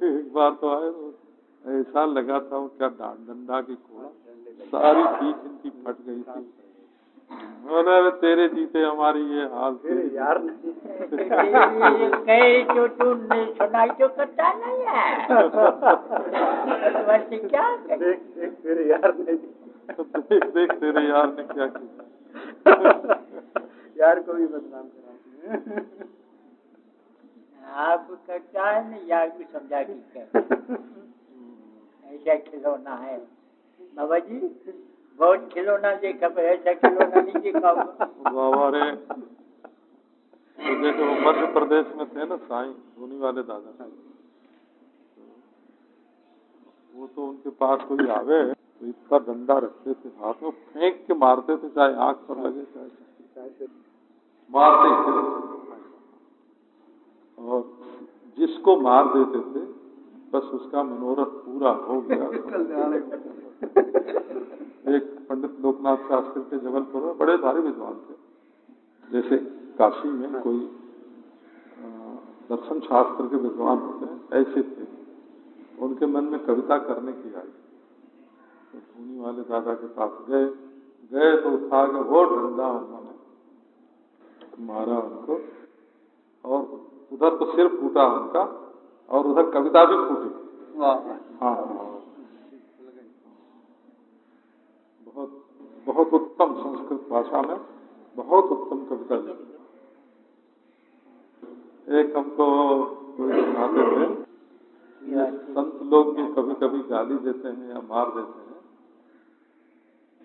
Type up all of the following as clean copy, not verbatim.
एक बार तो आए ऐसा लगा था वो क्या डंडा की कोड़ा, सारी पीठ इनकी फट गई थी। अरे तेरे जीते हमारी ये हाल थी यार। कहीं जो तूने सुनाई तो करता नहीं है। वैसे क्या देख तेरे यार ने देख तेरे यार ने क्या किया। यार को भी बदनाम कराते हैं। आप करता है ना यार को समझा कि क्या ऐसा खिलौना है बाबा जी, बहुत खिलौना देखा पर ऐसा खिलौना नहीं देखा बाबा रे, तो देखो मध्य प्रदेश में थे ना साईं धोनी वाले दादा, वो तो उनके पास कोई आवे तो इतना डंडा रखते थे हाथ में, फेंक के मारते थे, चाहे आंख पर लगे चाहे मारते थे। और जिसको मार देते थे बस उसका मनोरथ पूरा हो गया। एक पंडित लोकनाथ शास्त्री के जबलपुर में बड़े भारी विद्वान थे, जैसे काशी में कोई दर्शन शास्त्र के विद्वान होते हैं ऐसे थे। उनके मन में कविता करने की आई तो धोनी वाले दादा के पास गए तो उठा के वो डंडा उन्होंने मारा उनको, और उधर तो सिर फूटा उनका और उधर कविता भी फूटी। हाँ, बहुत उत्तम संस्कृत भाषा में बहुत उत्तम कविता लिखी। एक हमको कोई सुनाते थे, संत लोग भी कभी कभी गाली देते हैं या मार देते हैं,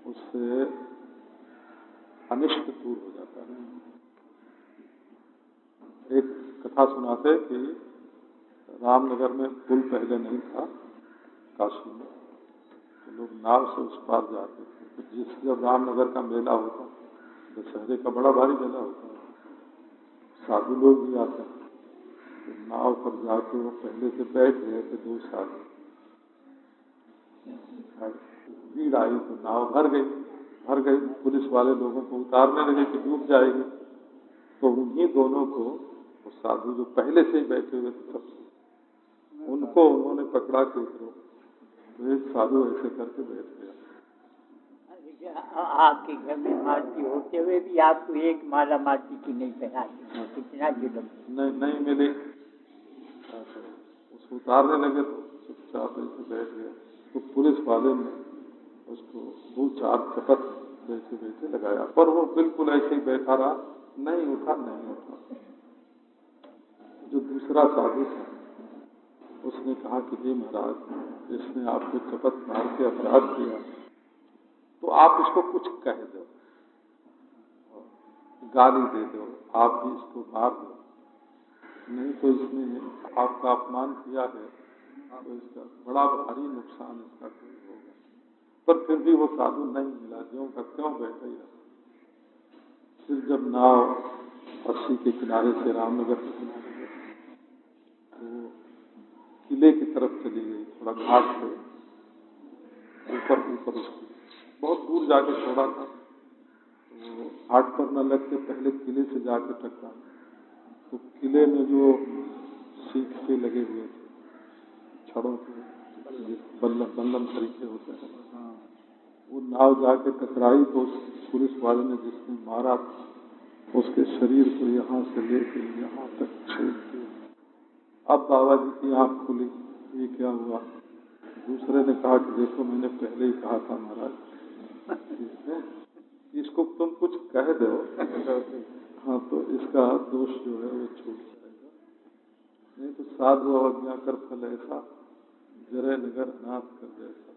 उससे अनिष्ट दूर हो जाता है। एक कथा सुनाते कि रामनगर में पुल पहले नहीं था काशी में, तो लोग नाव से उस पार जाते थे। तो जब रामनगर का मेला होता, दशहरे का बड़ा भारी मेला होता है, साधु लोग भी आते हैं, तो नाव पर जाके वो पहले से बैठ गए थे 2 साधु। भीड़ आई तो नाव भर गई। पुलिस वाले लोगों को उतारने लगे कि डूब जाएगी, तो उन्हीं दोनों को वो साधु जो पहले से ही बैठे हुए थे उनको उन्होंने पकड़ा के उतरो, तो एक साधु ऐसे करके बैठ गया। आपके घर में मालती होते हुए भी आपको एक माला मालती की नहीं पहनाती, कितना जुलम। नहीं मिली, उसको उतारने लगे तो चुपचाप ऐसे बैठ गया। तो पुलिस वाले ने उसको 2-4 चपत बैठे लगाया, पर वो बिल्कुल ऐसे ही बैठा रहा, नहीं उठा। जो दूसरा साधु था उसने कहा कि जी महाराज, इसने आपको चपत मार के अपराध किया, तो आप इसको कुछ कह दो, गाली दे दो, आप भी इसको मार दो, नहीं तो इसने आपका अपमान किया है तो इसका बड़ा भारी नुकसान इसका कोई होगा। पर फिर भी वो साधु नहीं मिला, ज्यों का त्यों बैठे ही रहा। फिर जब नाव अस्सी के किनारे से रामनगर के किनारे तो किले की तरफ चली गई, थोड़ा घाट से ऊपर उसकी बहुत दूर जाके छोड़ा था, तो घाट पर न लग के पहले किले से जाके टकरा। तो किले में जो सीख के लगे हुए थे, छड़ों के बल्लम तरीके होते हैं, वो नाव जाके टकराई तो पुलिस वाले ने जिसने मारा उसके शरीर को यहाँ से लेकर यहाँ तक छेद दिया। अब बाबा जी की आंख खुली, ये क्या हुआ? दूसरे ने कहा कि देखो मैंने पहले ही कहा था महाराज, इसको तुम कुछ कह दो, हाँ तो इसका दोष जो है वो छूट जाएगा, नहीं तो साधु अवज्ञा कर फल ऐसा, जरे नगर अनाथ कर जैसा।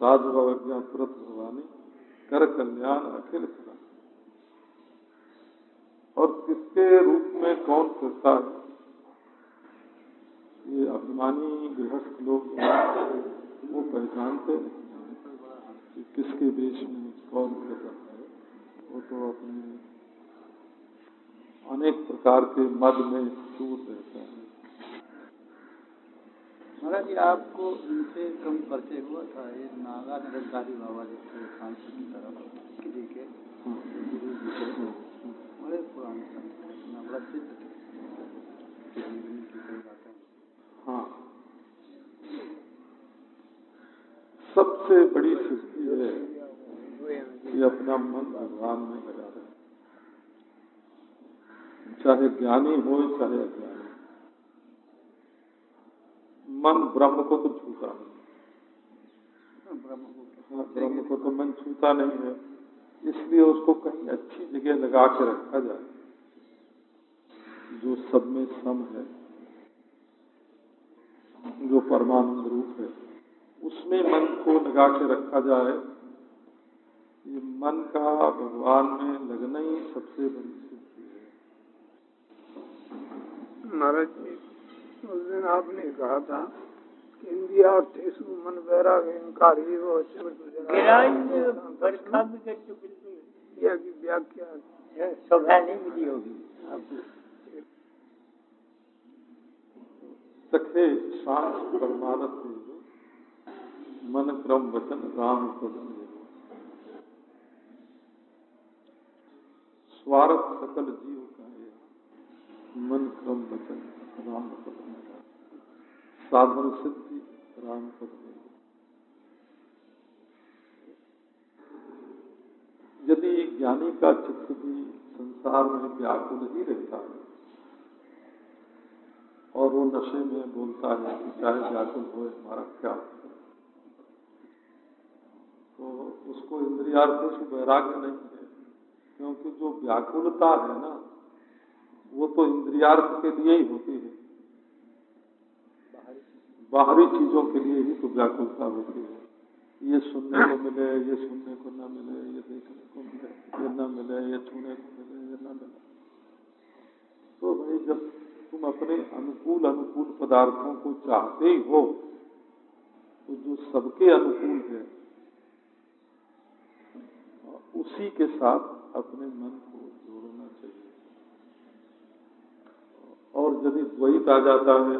साधु अवज्ञा तुरंत भवानी, कर कल्याण अखिल फला। और किसके रूप में कौन फिरता है, ये अभिमानी गृहस्थ लोग वो पहचानते नहीं कि किसके वेश में कौन फिर रहा है। वो तो अपने अनेक प्रकार के मद में चूर रहता है। महाराज जी आपको इनसे कम परिचय हुआ था, ये नागा निरंकारी बाबा जी थे कानपुर की तरफ किसी के गुरु जी थे, बड़े पुराने संत थे, बड़ा सिद्ध थे, जीवन की कई बातें। हाँ, सबसे बड़ी सिद्धि है कि अपना मन भगवान में लगा रहे, चाहे ज्ञानी हो चाहे अज्ञानी। मन ब्रह्म को तो छूता नहीं, ब्रह्म को तो मन छूता नहीं है, इसलिए उसको कहीं अच्छी जगह लगा के रखा जाए जो सब में सम है, जो परमानंद रूप है, उसमें मन को लगा के रखा जाए। ये मन का भगवान में लगना ही सबसे बड़ी सिद्धि है। महाराज जी उस दिन आपने कहा था कि इंदिया और ठेसु मन वैराग इंकारी वो या की व्याख्या शोभा नहीं मिली होगी आपको। सखे शांत परमानंद मन क्रम वचन राम पद स्वार्थ सकल जीव का है, मन क्रम वचन राम पद साधन सिद्धि राम पद। यदि ज्ञानी का चित्त भी संसार में व्याकुल ही रहता है और वो नशे में बोलता है कि चाहे व्याकुल हो हमारा क्या, तो उसको इंद्रियार्थ से वैराग्य नहीं है, क्योंकि जो व्याकुलता है ना वो तो इंद्रियार्थ के लिए ही होती है, बाहरी चीजों के लिए ही तो व्याकुलता होती है। ये सुनने को मिले, ये सुनने को न मिले, ये देखने को मिले, ये न मिले, ये छूने को मिले, ये न मिले। तो भाई जब तुम अपने अनुकूल पदार्थों को चाहते ही हो तो जो सबके अनुकूल है उसी के साथ अपने मन को जोड़ना चाहिए। और यदि द्वैत आ जाता है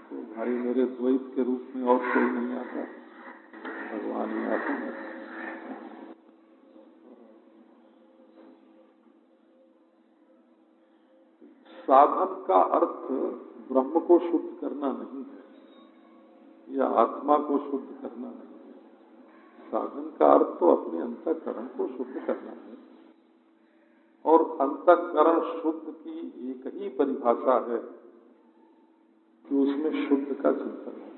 तो भाई मेरे द्वैत के रूप में और कोई नहीं आता, भगवान ही आते हैं। साधन का अर्थ ब्रह्म को शुद्ध करना नहीं है या आत्मा को शुद्ध करना नहीं है। साधन का अर्थ तो अपने अंतःकरण को शुद्ध करना है, और अंतःकरण शुद्ध की एक ही परिभाषा है कि उसमें शुद्ध का चिंतन है,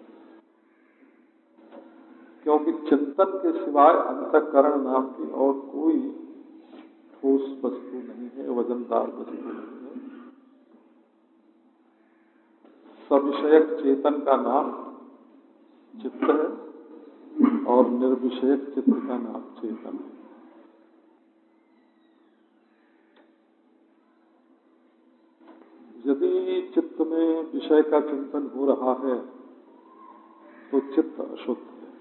क्योंकि चिंतन के सिवाय अंतःकरण नाम की और कोई ठोस वस्तु नहीं है, वजनदार वस्तु नहीं है। सविषयक चेतन का नाम चित्त है और निर्विषयक चित्त का नाम चेतन है। यदि चित्त में विषय का चिंतन हो रहा है तो चित्त अशुद्ध है,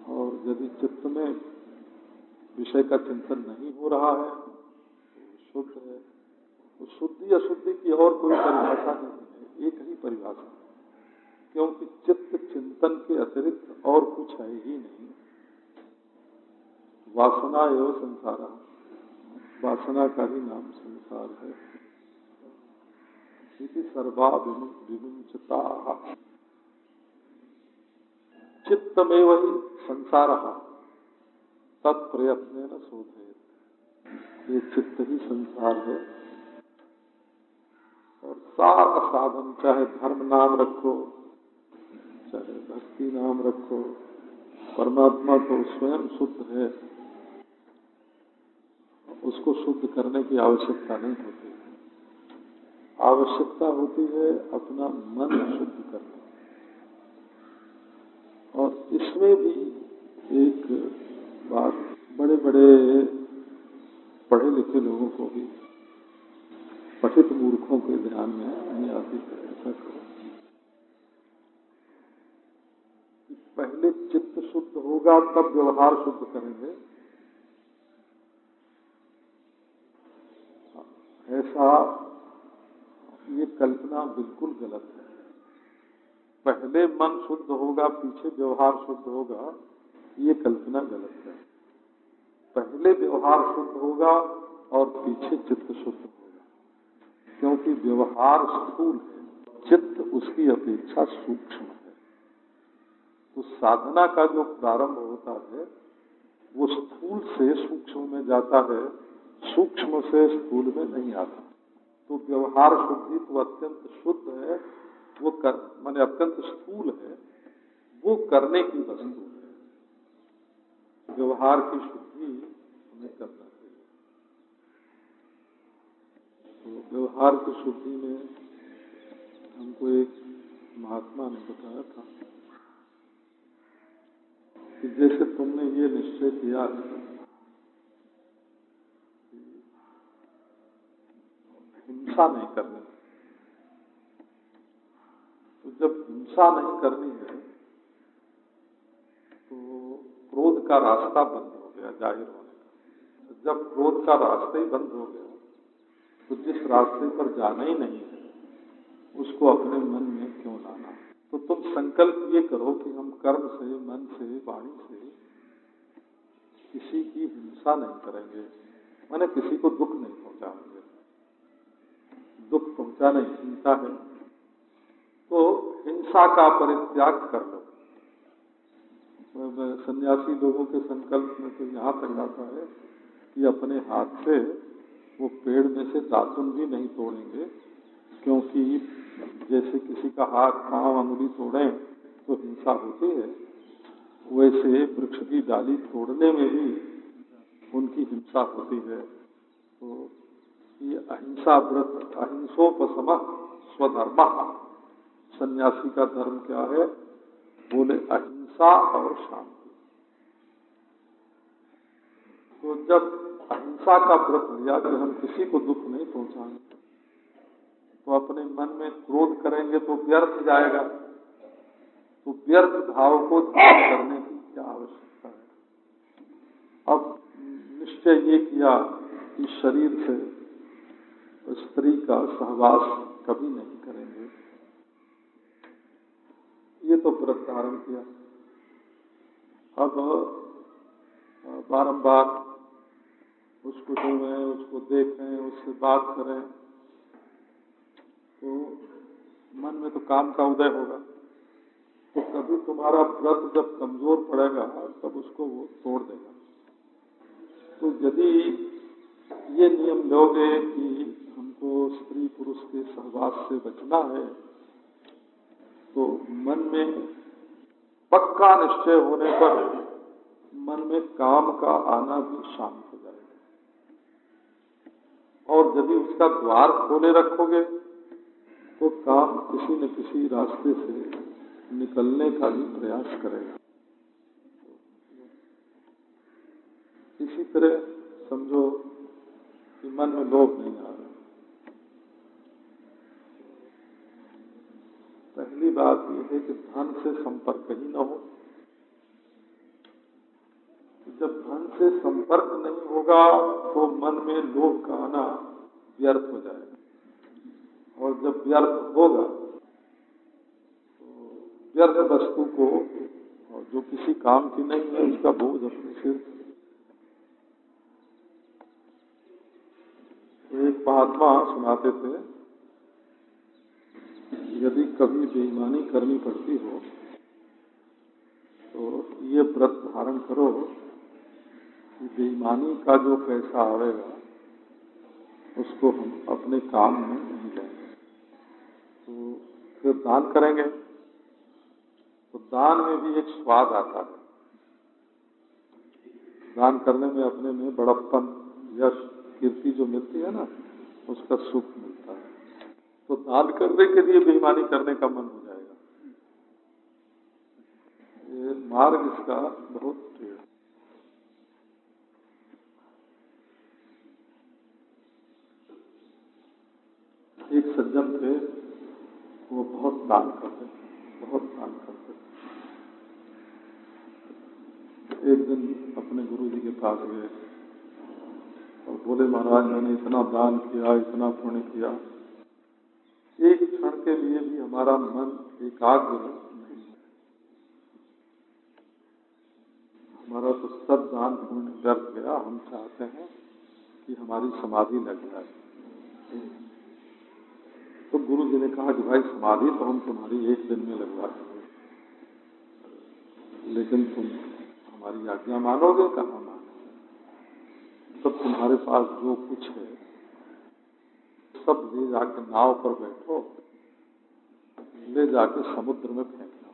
और यदि चित्त में विषय का चिंतन नहीं हो रहा है तो शुद्ध है। तो शुद्धि अशुद्धि की और कोई परिभाषा नहीं है, एक ही परिभाषा, क्योंकि चित्त चिंतन के अतिरिक्त और कुछ है ही नहीं। वासना एवं संसार, वासना का ही नाम संसार है। इति सर्वा विमुंचता चित्तमेव ही संसार तत्प्रयत्न न शोधेत। ये चित्त ही संसार है, और सारा साधन, चाहे धर्म नाम रखो, चाहे भक्ति नाम रखो, परमात्मा तो स्वयं शुद्ध है, उसको शुद्ध करने की आवश्यकता नहीं होती। आवश्यकता होती है अपना मन शुद्ध करने। और इसमें भी एक बात बड़े बड़े पढ़े लिखे लोगों को भी पठित मूर्खों के ध्यान में नहीं आती है। ऐसा करो कि पहले चित्त शुद्ध होगा तब व्यवहार शुद्ध करेंगे, ऐसा ये कल्पना बिल्कुल गलत है। पहले मन शुद्ध होगा पीछे व्यवहार शुद्ध होगा, ये कल्पना गलत है। पहले व्यवहार शुद्ध होगा और पीछे चित्त शुद्ध होगा, क्योंकि व्यवहार स्थूल है, चित्त उसकी अपेक्षा सूक्ष्म है। तो साधना का जो प्रारंभ होता है वो स्थूल से सूक्ष्म में जाता है, सूक्ष्म से स्थूल में नहीं आता। तो व्यवहार शुद्धि तो अत्यंत शुद्ध है, वो माने अत्यंत स्थूल है, वो करने की वस्तु है। व्यवहार की शुद्धि हमें करना चाहिए। तो व्यवहार की शुद्धि में हमको एक महात्मा ने बताया था कि जैसे तुमने ये निश्चय किया हिंसा नहीं करनी, तो जब हिंसा नहीं करनी है तो क्रोध का रास्ता बंद हो गया जाहिर होने का। जब क्रोध का रास्ता ही बंद हो गया तो जिस रास्ते पर जाना ही नहीं है उसको अपने मन में क्यों लाना। तो तुम संकल्प ये करो कि हम कर्म से, मन से, वाणी से किसी की हिंसा नहीं करेंगे, माने किसी को दुख नहीं पहुंचाएंगे। दुख पहुंचाना ही हिंसा है, तो हिंसा का परित्याग कर लो। सन्यासी लोगों के संकल्प में तो यहाँ तक आता है कि अपने हाथ से वो पेड़ में से दातुन भी नहीं तोड़ेंगे, क्योंकि जैसे किसी का हाथ, पांव, अंगुली तोड़ें तो हिंसा होती है, वैसे वृक्ष की डाली तोड़ने में भी उनकी हिंसा होती है। तो ये अहिंसा व्रत, अहिंसोपशम स्वधर्म, सन्यासी का धर्म क्या है? बोले अहिंसा और शांति। तो जब अहिंसा का व्रत लिया कि हम किसी को दुख नहीं पहुंचाएंगे, तो अपने मन में क्रोध करेंगे तो व्यर्थ जाएगा। तो व्यर्थ भाव को धारण करने की क्या आवश्यकता है? अब निश्चय ये किया कि शरीर से स्त्री का सहवास कभी नहीं करेंगे, ये तो व्रत धारण किया। अब बारंबार उसको ढूंढें, उसको देखें, उससे बात करें, तो मन में तो काम का उदय होगा। तो कभी तुम्हारा व्रत जब कमजोर पड़ेगा तब उसको वो तोड़ देगा। तो यदि ये नियम लोगे कि हमको स्त्री पुरुष के सहवास से बचना है, तो मन में पक्का निश्चय होने पर मन में काम का आना भी शांत हो जाएगा। और यदि उसका द्वार खोले रखोगे तो काम किसी न किसी रास्ते से निकलने का भी प्रयास करेगा। इसी तरह समझो कि मन में लोभ नहीं आ रहा। पहली बात यह है कि धन से संपर्क ही न हो। जब धन से संपर्क नहीं होगा तो मन में लोभ का आना व्यर्थ हो जाएगा, और जब व्यर्थ होगा तो व्यर्थ वस्तु को, जो किसी काम की नहीं है, उसका बोझ अपने सिर। तो एक महात्मा सुनाते थे, यदि कभी बेईमानी करनी पड़ती हो तो ये व्रत धारण करो कि बेईमानी का जो पैसा आएगा उसको हम अपने काम में नहीं लेंगे। दान करेंगे तो दान में भी एक स्वाद आता है। दान करने में अपने में बड़प्पन, यश, कीर्ति जो मिलती है ना, उसका सुख मिलता है। तो दान करने के लिए बेईमानी करने का मन हो जाएगा। ये मार्ग इसका बहुत टेढ़ा। एक सज्जन थे, वो बहुत दान करते थे, बहुत दान करते थे। एक दिन अपने गुरु जी के पास गए और बोले, महाराज मैंने इतना दान किया, इतना पुण्य किया, एक क्षण के लिए भी हमारा मन एकाग्र नहीं, हमारा तो सब दान पुण्य व्यर्थ गया। हम चाहते हैं कि हमारी समाधि लग जाए। तो गुरु जी ने कहा कि भाई समाधि तो हम तुम्हारी एक दिन में लगवा देंगे, लेकिन तुम हमारी आज्ञा मानोगे? कहाँ मानोगे? तब तुम्हारे पास जो कुछ है सब ले जाके नाव पर बैठो, ले जाके समुद्र में फेंकना,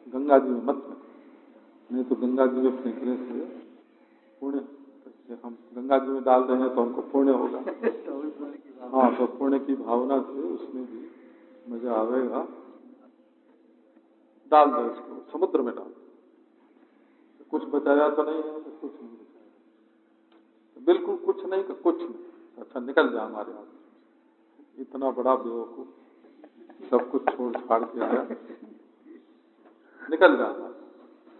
गंगा जी में मत फेंको, नहीं तो गंगा जी में फेंकने से पुण्य, हम गंगा जी में डाल रहे हैं तो हमको पुण्य होगा। हाँ, तो पुण्य की भावना से उसमें भी मजा आवेगा। डाल दो इसको, समुद्र में डाल दो। कुछ बचाया तो नहीं है? तो कुछ नहीं बचाया, बिल्कुल कुछ नहीं तो कुछ नहीं। अच्छा, निकल जा हमारे हाथ से। इतना बड़ा बेवकूफ सब कुछ छोड़ छाड़ के आया, निकल जा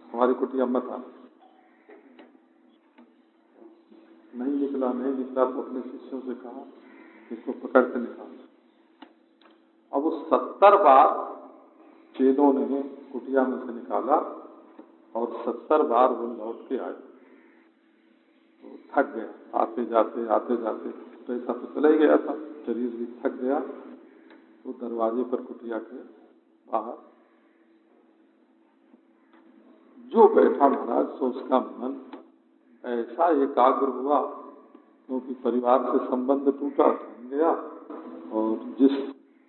हमारी कुटिया मत आ। नहीं निकला, नहीं निकला तो अपने शिष्यों से कहा इसको पकड़ के निकाल। अब वो 70 बार चेलों ने कुटिया में से निकाला और 70 बार वो लौट के आए। तो थक गया, आते जाते पैसा तो चला ही गया था, शरीर भी थक गया। तो दरवाजे पर कुटिया के बाहर जो बैठा महाराज, तो उसका मन ऐसा एकाग्र हुआ, क्योंकि परिवार से संबंध टूटा, थम गया। और जिस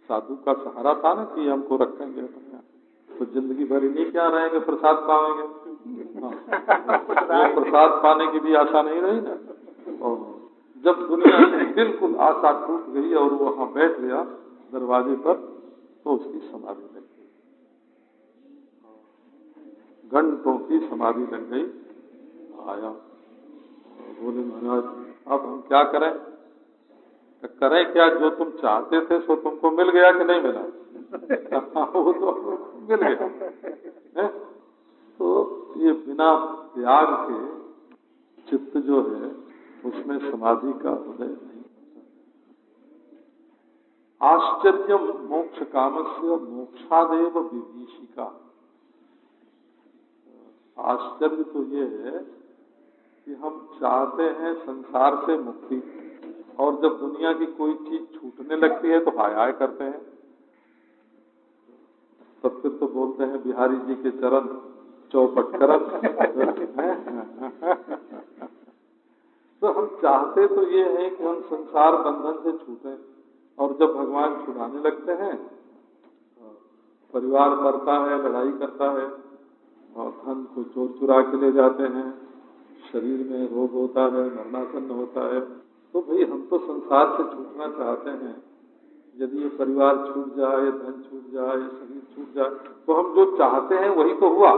साधु का सहारा था ना कि हमको रखेंगे अपने, तो जिंदगी भर इन्हीं क्या रहेंगे, प्रसाद पाएंगे। हाँ, प्रसाद पाने की भी आशा नहीं रही ना। और जब दुनिया से बिल्कुल आशा टूट गई और वो वहां बैठ गया दरवाजे पर, तो उसकी समाधि लग गई, घंटों की समाधि लग गई। आया, बोले महाराज अब हम क्या करें? करें क्या? जो तुम चाहते थे सो तुमको मिल गया कि नहीं मिला? वो तो मिल गया है? तो ये बिना त्याग के चित्त जो है उसमें समाधि का उदय नहीं होता। आश्चर्य मोक्ष कामस्य मोक्षादेव विभीषिका। आश्चर्य तो ये है कि हम चाहते हैं संसार से मुक्ति, और जब दुनिया की कोई चीज छूटने लगती है तो हाय हाय करते हैं। तब फिर तो बोलते हैं बिहारी जी के चरण चौपट करत। तो हम चाहते तो ये है कि हम संसार बंधन से छूटें, और जब भगवान छुड़ाने लगते हैं, परिवार मरता है, लड़ाई करता है, और धन को चोर चुरा के ले जाते हैं, शरीर में रोग होता है, मरणासन्न होता है, तो भाई हम तो संसार से छूटना चाहते हैं। यदि ये परिवार छूट जाए, धन छूट जाए, शरीर छूट जाए, तो हम जो चाहते हैं वही तो हुआ।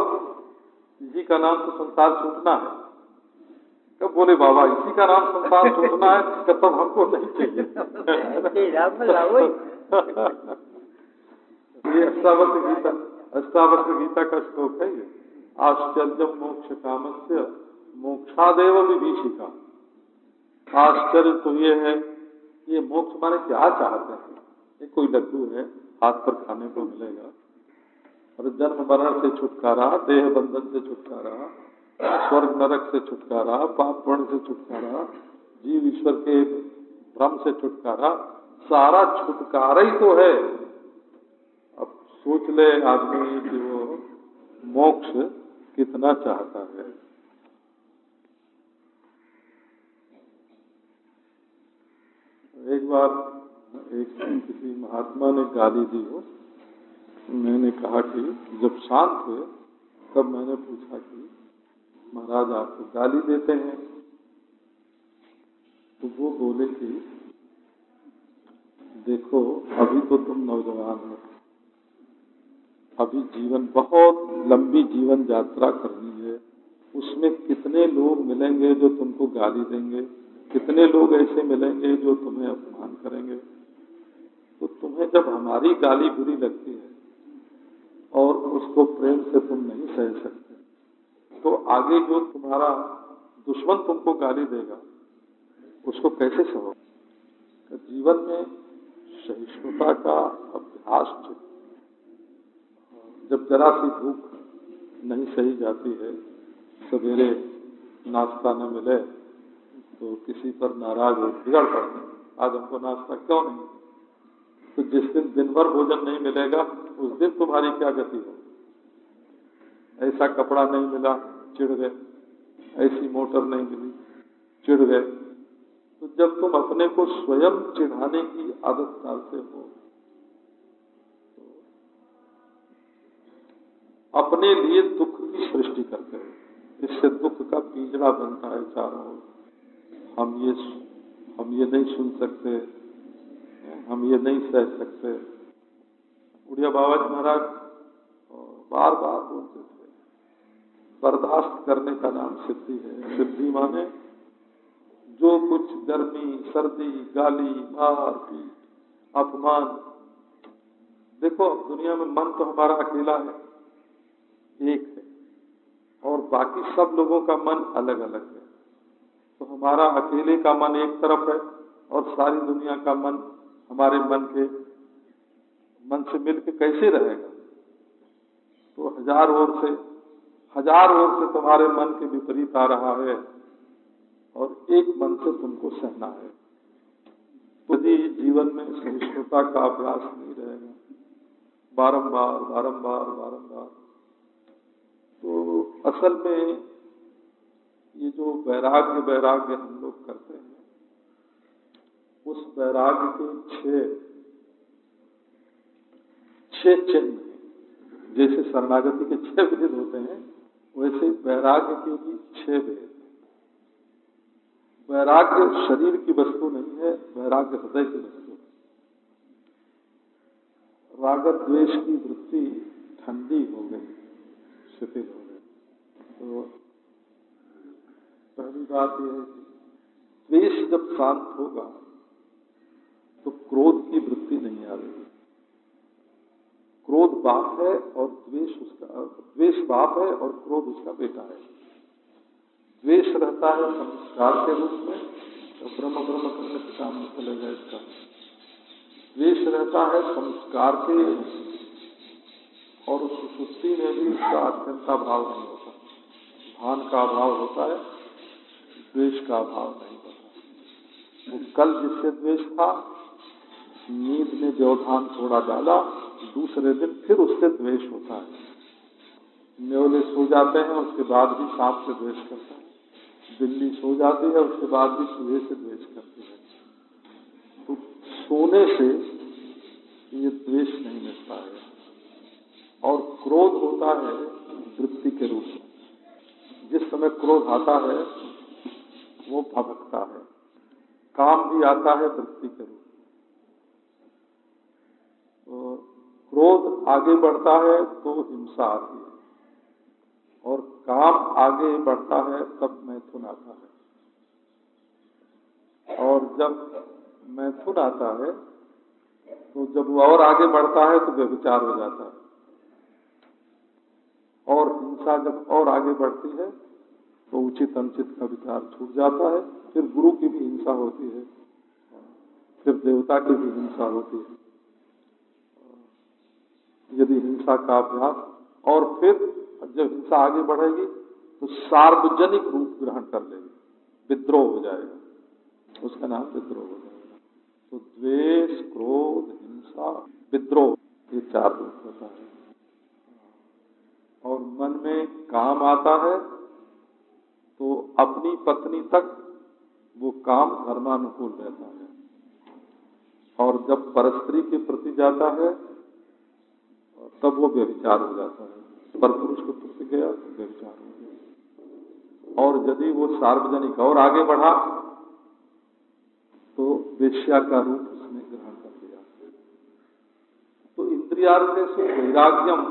इसी का नाम तो संसार छूटना है। कब बोले बाबा इसी का नाम संसार छूटना है, तब हमको नहीं चाहिए। ये अष्टावक्र गीता का श्लोक है ये। आश्चर्य मोक्ष कामस्य मोक्षादेव विभीषिका। आश्चर्य तो ये है, ये मोक्ष माने क्या चाहते हैं? ये कोई लड्डू है, हाथ पर खाने को मिलेगा, और जन्म मरण से छुटकारा, देह बंधन से छुटकारा, स्वर्ग नरक से छुटकारा, पाप पुण्य से छुटकारा, जीव ईश्वर के भ्रम से छुटकारा, सारा छुटकारा ही तो है। अब सोच ले आदमी कि वो मोक्ष कितना चाहता है। एक बार किसी महात्मा ने गाली दी हो, मैंने कहा कि जब शांत हुए तब मैंने पूछा कि महाराज आप तो गाली देते हैं। तो वो बोले कि देखो अभी तो तुम नौजवान हो, अभी जीवन बहुत लंबी जीवन यात्रा करनी है, उसमें कितने लोग मिलेंगे जो तुमको गाली देंगे, कितने लोग ऐसे मिलेंगे जो तुम्हें अपमान करेंगे। तो तुम्हें जब हमारी गाली बुरी लगती है और उसको प्रेम से तुम नहीं सह सकते, तो आगे जो तुम्हारा दुश्मन तुमको गाली देगा उसको कैसे सहो। तो जीवन में सहिष्णुता का अभ्यास चाहिए। जब जरा सी भूख नहीं सही जाती है, सवेरे नाश्ता न मिले तो किसी पर नाराज हो बिगड़ पड़ते हैं, आज हमको नाश्ता क्यों नहीं। तो जिस दिन भर भोजन नहीं मिलेगा उस दिन तुम्हारी क्या गति हो। ऐसा कपड़ा नहीं मिला चिढ़ गए, ऐसी मोटर नहीं मिली चिढ़ गए। तो जब तुम अपने को स्वयं चिढ़ाने की आदत डालते हो तो अपने लिए दुख की सृष्टि करते हो, इससे दुख का पिंजरा बनता है चारों ओर। हम ये नहीं सुन सकते, हम ये नहीं सह सकते। उड़िया बाबा जी महाराज बार बार बोलते थे, बर्दाश्त करने का नाम सिद्धि है। सिद्धि माने जो कुछ गर्मी, सर्दी, गाली, मार पीट, अपमान। देखो दुनिया में मन तो हमारा अकेला है, एक है, और बाकी सब लोगों का मन अलग अलग है। तो हमारा अकेले का मन एक तरफ है और सारी दुनिया का मन हमारे मन से मिलकर कैसे रहेगा। तो हजार ओर से तुम्हारे मन के विपरीत आ रहा है और एक मन से तुमको सहना है। तो यदि जीवन में सहिष्णुता का अभ्यास नहीं रहेगा, बारंबार, तो असल में ये जो वैराग्य हम लोग करते हैं, उस वैराग्य के छह चिन्ह, जैसे शरणागति के 6 भेद होते हैं, वैसे वैराग्य के भी 6 भेद। वैराग्य शरीर की वस्तु नहीं है, वैराग्य हृदय की वस्तु है। राग द्वेष की वृत्ति ठंडी हो गई, शिथिल हो गई। तो पहली बात यह है कि द्वेष जब शांत होगा तो क्रोध की वृत्ति नहीं आएगी। क्रोध बाप है और द्वेष बाप है और क्रोध उसका बेटा है। द्वेष रहता है संस्कार के रूप में, तो ब्रह्म करने के सामने चलेगा इसका। द्वेष रहता है संस्कार के, और उस सुसुप्ति में भी उसका अत्यंता भाव नहीं होता, भान का अभाव होता है, द्वेष का अभाव नहीं होता। वो कल जिससे द्वेष था, नींद में व्यवधान थोड़ा डाला, दूसरे दिन फिर उससे द्वेष होता है। न्योले सो जाते हैं, उसके बाद भी सांप से द्वेष करता है। बिल्ली सो जाती है, उसके बाद भी चूहे से द्वेष करती है। तो सोने से ये द्वेष नहीं मिलता है। और क्रोध होता है वृत्ति के रूप में। जिस समय क्रोध आता है वो भभकता है। काम भी आता है वृत्ति के रूप में। तो क्रोध आगे बढ़ता है तो हिंसा आती है, और काम आगे बढ़ता है तब मैथुन आता है। और जब मैथुन आता है तो जब वो और आगे बढ़ता है तो व्यभिचार हो जाता है। और हिंसा जब और आगे बढ़ती है तो उचित अनुचित का विचार छूट जाता है। फिर गुरु की भी हिंसा होती है, फिर देवता की भी हिंसा होती है। यदि हिंसा का अभ्यास, और फिर जब हिंसा आगे बढ़ेगी तो सार्वजनिक रूप ग्रहण कर लेगी, विद्रोह हो जाएगा, उसका नाम विद्रोह हो जाएगा। तो द्वेष, क्रोध, हिंसा, विद्रोह, ये 4 रूप होता है। और मन में काम आता है तो अपनी पत्नी तक वो काम धर्मानुकूल रहता है। और जब परस्त्री के प्रति जाता है तब वो व्यभिचार हो जाता है। पर पुरुष को तृप्ति गया तो व्यभिचार हो गया। और यदि वो सार्वजनिक और आगे बढ़ा तो वेश्या का रूप उसने ग्रहण कर लिया। तो इंद्रियार्थेषु वैराग्यम,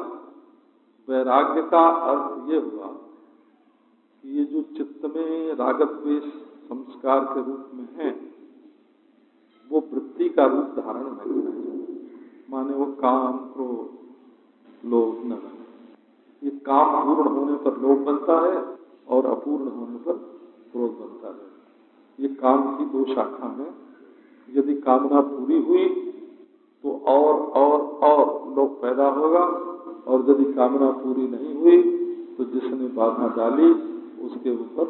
वैराग्य का अर्थ ये हुआ कि ये जो चित्त में रागद्वेष संस्कार के रूप में है वो वृत्ति का रूप धारण नहीं है। माने वो काम, क्रोध, लोभ न बने। ये काम पूर्ण होने पर लोभ बनता है और अपूर्ण होने पर क्रोध बनता है। ये काम की दो शाखा हैं। यदि कामना पूरी हुई तो और लोभ पैदा होगा, और यदि कामना पूरी नहीं हुई तो जिसने बाधा डाली उसके ऊपर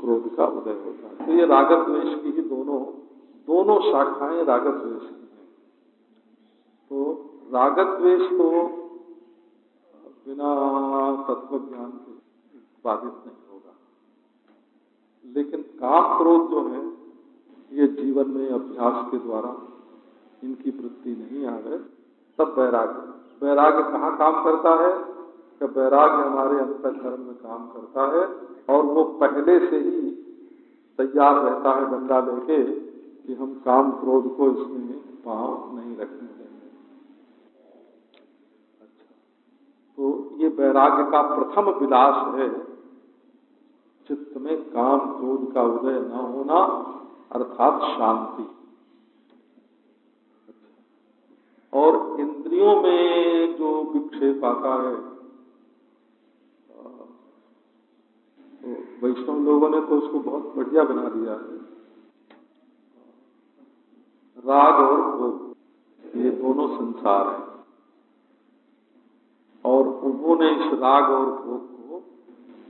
क्रोध का उदय होता है। तो ये रागद्वेष की ही दोनों शाखाएं रागद्वेष की हैं। तो रागद्वेष तो बिना तत्व ज्ञान के बाधित नहीं होगा, लेकिन काम क्रोध जो है ये जीवन में अभ्यास के द्वारा इनकी वृत्ति नहीं आ गए तब वैराग्य कहाँ काम करता है? कि वैराग्य हमारे अंतःकरण में काम करता है और वो पहले से ही तैयार रहता है डंडा लेके कि हम काम क्रोध को इसमें पांव नहीं रखने देंगे। अच्छा, तो ये वैराग्य का प्रथम विलास है चित्त में काम क्रोध का उदय न होना, अर्थात शांति। और इंद्रियों में जो विक्षेप आता है, तो वैष्णव लोगों ने तो उसको बहुत बढ़िया बना दिया है। राग और भोग ये दोनों संसार हैं, और उन्होंने इस राग और भोग को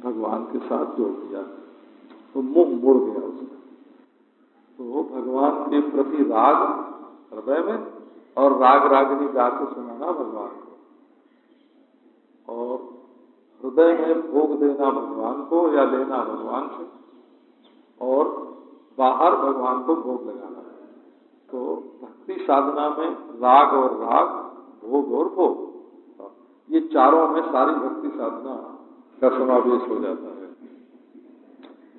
भगवान के साथ जोड़ दिया, तो मुंह मुड़ गया उसमें। तो भगवान के प्रति राग हृदय में और राग रागिनी गा के सुनाना भगवान को, और हृदय में भोग देना भगवान को या लेना भगवान से, और बाहर भगवान को भोग लगाना है। तो भक्ति साधना में राग और राग, भोग और भोग, ये चारों में सारी भक्ति साधना का समावेश हो जाता है।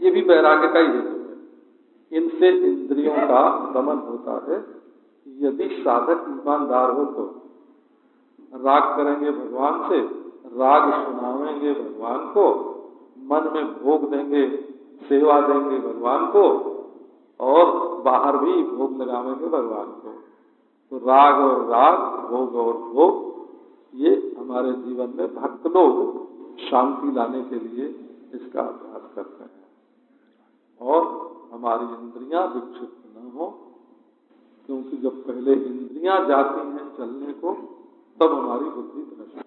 ये भी वैराग्य का ही हेतु है। इनसे इंद्रियों का दमन होता है। यदि साधक ईमानदार हो तो राग करेंगे भगवान से, राग सुनावेंगे भगवान को, मन में भोग देंगे, सेवा देंगे भगवान को, और बाहर भी भोग लगावेंगे भगवान को। तो राग और राग, भोग और भोग, ये हमारे जीवन में भक्त लोग शांति लाने के लिए इसका अभ्यास करते हैं, और हमारी इंद्रियां विक्षिप्त न हो, क्योंकि जब पहले इंद्रियां जाती हैं चलने को तब हमारी बुद्धि भ्रष्ट।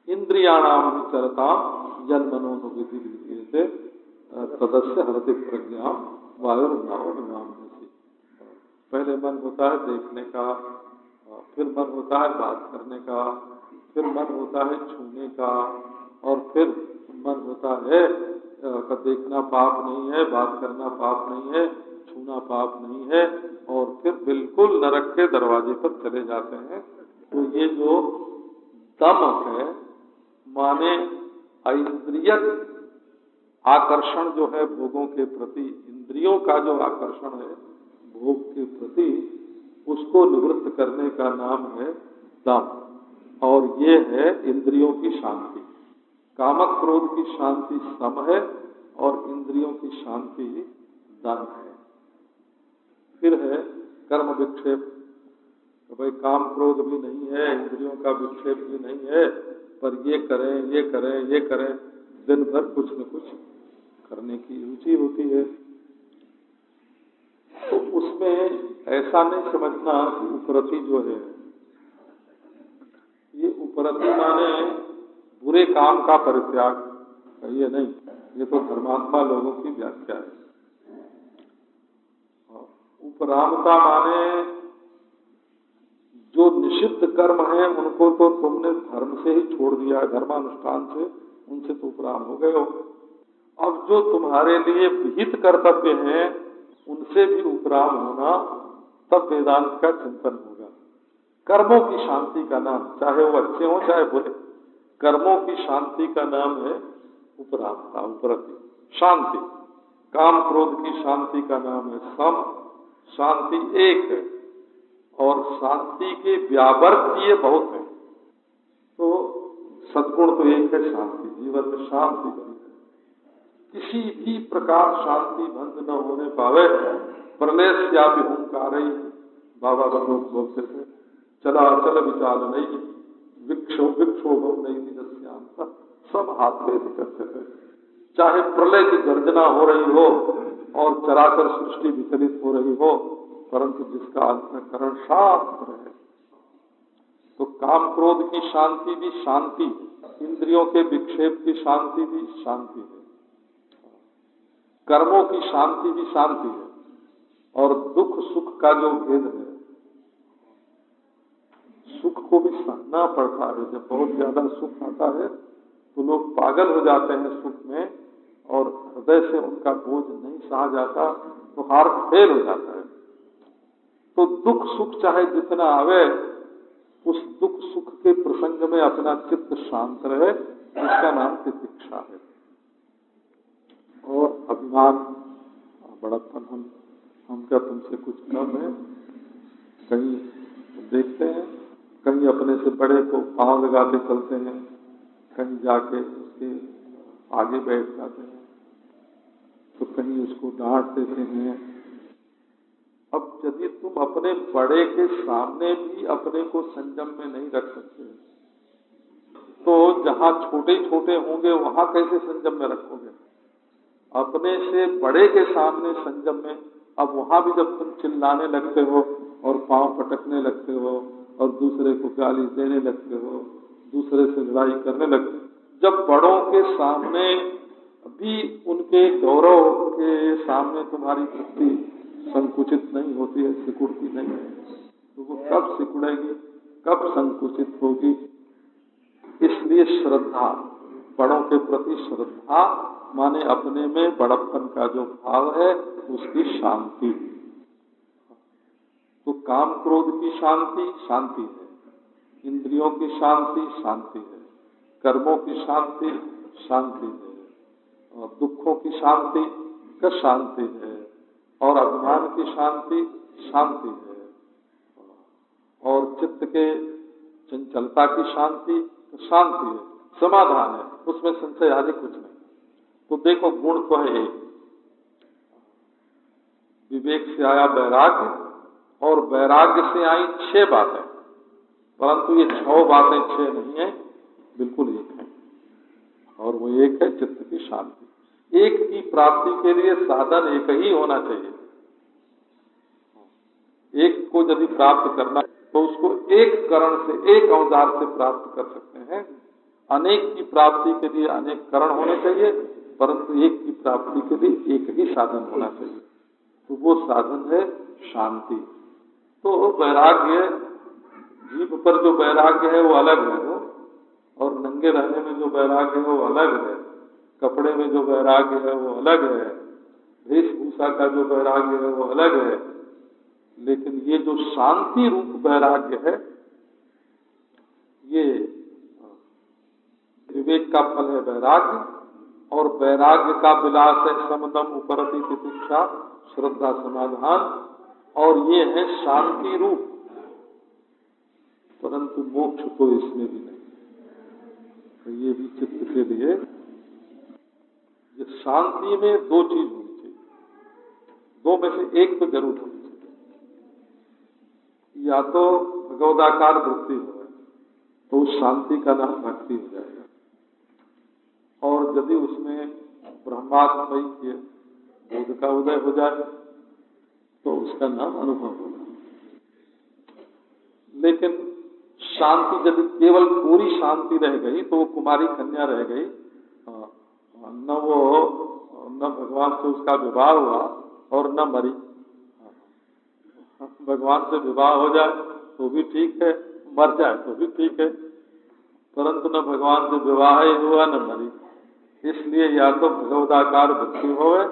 इंद्रियाणाम विचरताम जन्मनोनुविधि से तदस्य हरति प्रज्ञा वायुर्नाव निवामसी। पहले मन होता है देखने का, फिर मन होता है बात करने का, फिर मन होता है छूने का, और फिर मन होता है देखना पाप नहीं है, बात करना पाप नहीं है, छूना पाप नहीं है, और फिर बिल्कुल नरक के दरवाजे पर चले जाते हैं। तो ये जो दम है, माने इंद्रियक आकर्षण जो है भोगों के प्रति, इंद्रियों का जो आकर्षण है भोग के प्रति, उसको निवृत्त करने का नाम है दम, और ये है इंद्रियों की शांति। कामक क्रोध की शांति सम है और इंद्रियों की शांति दम है। फिर है कर्म विक्षेप, तो भाई काम क्रोध भी नहीं है, इंद्रियों का विक्षेप भी नहीं है, पर ये करें ये करें ये करें, दिन भर कुछ न कुछ करने की रुचि होती है। तो उसमें ऐसा नहीं समझना कि उपरति जो है, ये उपरति माने बुरे काम का परित्याग, ये नहीं, ये तो धर्मात्मा लोगों की व्याख्या है। उपरामता माने जो निषिद्ध कर्म है उनको तो तुमने धर्म से ही छोड़ दिया, धर्मानुष्ठान से, उनसे तो उपराम हो गए हो। अब जो तुम्हारे लिए विहित कर्तव्य हैं उनसे भी उपराम होना, तब वेदांत का चिंतन होगा। कर्मों की शांति का नाम, चाहे वो अच्छे हो चाहे बुरे, कर्मों की शांति का नाम है उपरामता, उपरति, शांति। काम क्रोध की शांति का नाम है सम, शांति एक है, और शांति के व्यावर्त ये बहुत है। तो सद्गुण तो एक है शांति, जीवन में शांति बनी है, किसी भी प्रकार शांति भंग न होने पावे। प्रलयस्यापि हुंकारैः, बाबा बलोच बोलते थे, चला चल विचाल नहीं, विक्षोभम नहीं निदस्यांत, सब हाथ में करते थे। चाहे प्रलय की गर्जना हो रही हो और चराचर सृष्टि विचलित हो रही हो, परंतु जिसका अंतःकरण शांत रहे। तो काम क्रोध की शांति भी शांति, इंद्रियों के विक्षेप की शांति भी शांति है, कर्मों की शांति भी शांति है, और दुख सुख का जो भेद है, सुख को भी सहना पड़ता है। जब बहुत ज्यादा सुख आता है तो लोग पागल हो जाते हैं सुख में, और हृदय से उनका बोझ नहीं सहा जाता तो हार्ट फेल हो जाता है। तो दुख सुख चाहे जितना आवे, उस दुख सुख के प्रसंग में अपना चित्त शांत रहे, इसका नाम तितिक्षा है। और अभिमान, बड़प्पन, हम क्या तुमसे कुछ कम है, कहीं देखते हैं कहीं अपने से बड़े को पांव लगाते चलते हैं, कहीं जाके उसके आगे बैठ जाते हैं, तो कहीं उसको डांट देते हैं। अब यदि तुम अपने बड़े के सामने भी अपने को संयम में नहीं रख सकते, तो जहां छोटे छोटे होंगे वहां कैसे संयम में रखोगे? अपने से बड़े के सामने संयम में, अब वहां भी जब तुम चिल्लाने लगते हो और पांव पटकने लगते हो और दूसरे को गाली देने लगते हो, दूसरे से लड़ाई करने लगते हो, जब बड़ों के सामने भी उनके गौरव के सामने तुम्हारी वृत्ति संकुचित नहीं होती है, सिकुड़ती नहीं है, तो वो कब सिकुड़ेगी, कब संकुचित होगी? इसलिए श्रद्धा, बड़ों के प्रति श्रद्धा माने अपने में बड़प्पन का जो भाव है उसकी शांति। तो काम क्रोध की शांति शांति है, इंद्रियों की शांति शांति है, कर्मों की शांति शांति है, और दुखों की शांति का शांति है, और अभिमान की शांति शांति है, और चित्त के चंचलता की शांति शांति है, समाधान है, उसमें संशय आदि कुछ नहीं। तो देखो गुण तो है एक, विवेक से आया वैराग्य, और वैराग्य से आई 6 बातें, परंतु ये 6 बातें 6 नहीं है, बिल्कुल एक है, और वो एक है चित्त की शांति। एक की प्राप्ति के लिए साधन एक ही होना चाहिए। एक को यदि प्राप्त करना तो उसको एक करण से, एक औजार से प्राप्त कर सकते हैं। अनेक की प्राप्ति के लिए अनेक करण होने चाहिए, परंतु एक की प्राप्ति के लिए एक ही साधन होना चाहिए, तो वो साधन है शांति। तो वैराग्य, जीभ पर जो वैराग्य है वो अलग है, वो और नंगे रहने में जो वैराग्य है वो अलग है, कपड़े में जो वैराग्य है वो अलग है, वेशभूषा का जो वैराग्य है वो अलग है, लेकिन ये जो शांति रूप वैराग्य है, ये विवेक का फल है वैराग्य, और वैराग्य का विलास है समदम उपरति तितिक्षा श्रद्धा समाधान, और ये है शांति रूप। परंतु मोक्ष तो इसमें भी नहीं, तो ये भी चित्त के लिए, ये शांति में 2 चीज होनी चाहिए, 2 में से एक तो जरूर होनी चाहिए। या तो भगवदाकार वृत्ति हो तो उस शांति का नाम भक्ति हो जाएगा, और यदि उसमें ब्रह्मात्मय के बोध का उदय हो जाए तो उसका नाम अनुभव होगा। लेकिन शांति यदि केवल पूरी शांति रह गई तो वो कुमारी कन्या रह गई, न भगवान से उसका विवाह हुआ और न मरी। भगवान से विवाह हो जाए तो भी ठीक है, मर जाए तो भी ठीक है, परंतु न भगवान से विवाह ही हुआ न मरी। इसलिए या तो भगवदाकार भक्ति होवे,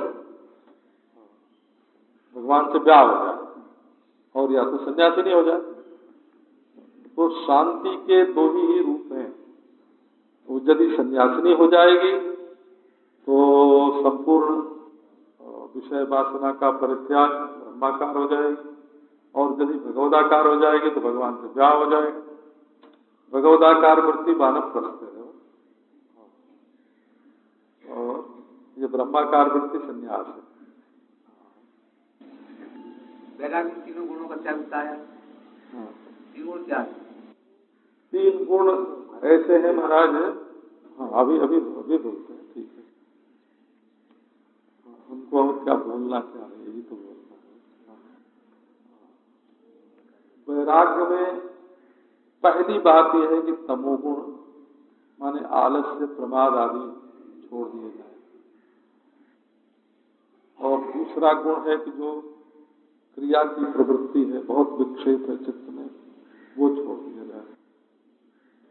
भगवान से ब्याह हो जाए, और या तो सन्यासिनी हो जाए। तो शांति के दो ही रूप हैं। वो यदि सन्यासिनी हो जाएगी तो संपूर्ण विषय वासना का परित्याग, ब्रह्माकार हो जाएगी, और यदि भगवदाकार हो जाएगी तो भगवान से ब्याह हो जाएगा। भगवदाकार वृत्ति वानप्रस्थ है, और ये ब्रह्माकार वृत्ति संन्यास है। वैराग्य तीनों गुणों का त्याग बताया। तीन गुण क्या है? तीन गुण ऐसे हैं महाराज। हाँ, अभी बोलते हैं, ठीक है। उनको हम क्या बोलना क्या है, यही तो बोलना है। वैराग्य में पहली बात यह है कि तमोगुण माने आलस्य, प्रमाद आदि छोड़ दिए जाए, और दूसरा गुण है कि जो क्रिया की प्रवृत्ति है, बहुत विक्षेप है चित्त में, वो छोड़ दिया जाए।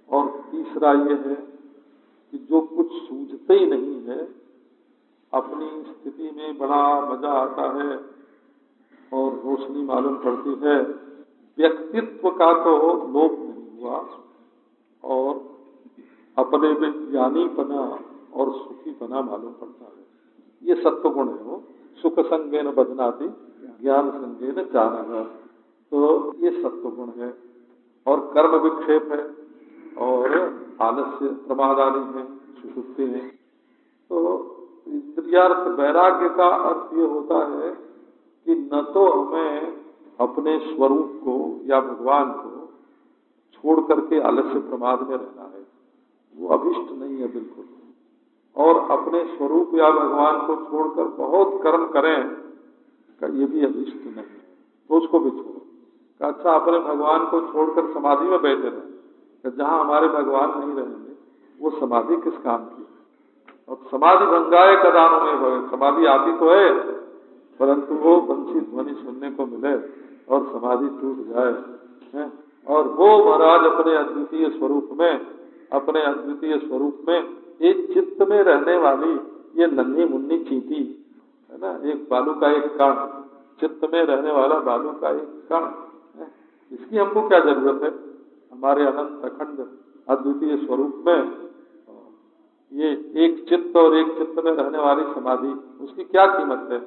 और तीसरा ये है कि जो कुछ सूझते ही नहीं है, अपनी स्थिति में बड़ा मजा आता है और रोशनी मालूम पड़ती है, व्यक्तित्व का तो लोप नहीं हुआ, और अपने में ज्ञानीपना और सुखीपना मालूम पड़ता है। ये सत्व गुण है। वो सुख संगेन बदनाति ज्ञान संगेन जानना, तो ये सत्व गुण है। और कर्म विक्षेप है, और आलस्य, प्रमाद आदि है, सुषुप्ति है। तो इंद्रियार्थ वैराग्य का अर्थ ये होता है कि न तो हमें अपने स्वरूप को या भगवान को छोड़ करके आलस्य प्रमाद में रहना है, वो अभिष्ट नहीं है बिल्कुल। और अपने स्वरूप या भगवान को छोड़कर बहुत कर्म करें, ये भी अभिष्ट नहीं है, तो उसको भी छोड़ो। अच्छा, अपने भगवान को छोड़कर समाधि में बैठे रहें, जहाँ हमारे भगवान नहीं रहेंगे वो समाधि किस काम की। और समाधि भंगाए कदानों में भवे, समाधि आती तो है परंतु वो बंसी ध्वनि सुनने को मिले और समाधि टूट जाए है? और वो महाराज अपने अद्वितीय स्वरूप में एक चित्त में रहने वाली ये नन्ही मुन्नी चींटी है ना, एक बालू का एक कण, चित्त में रहने वाला बालू का एक कण, इसकी हमको क्या जरूरत है। हमारे अनंत अखंड अद्वितीय स्वरूप में ये एक चित्त और एक चित्त में रहने वाली समाधि, उसकी क्या कीमत है।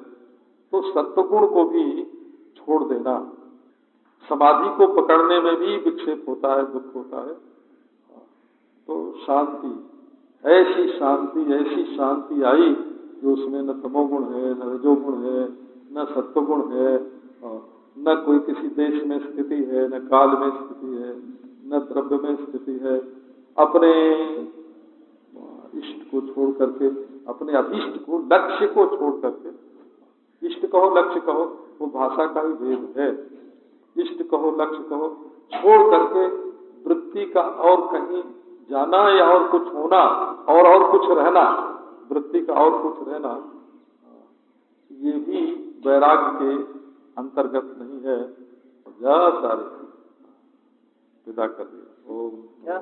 तो सत्वगुण को भी छोड़ देना। समाधि को पकड़ने में भी विक्षेप होता है, दुख होता है। तो शांति, ऐसी शांति आई कि उसमें न तमोगुण है, न रजोगुण है, न सत्वगुण है, न कोई किसी देश में स्थिति है, न काल में स्थिति है, न द्रव्य में स्थिति है। अपने इष्ट को छोड़ करके, अपने अभिष्ट को, लक्ष्य को छोड़ करके, इष्ट कहो लक्ष्य कहो वो भाषा का ही भेद है। इष्ट कहो लक्ष्य कहो, छोड़ करके वृत्ति का और कहीं जाना या और कुछ होना और कुछ रहना, वृत्ति का और कुछ रहना, ये भी वैराग्य के अंतर्गत नहीं है। सारे विदा कर दिया।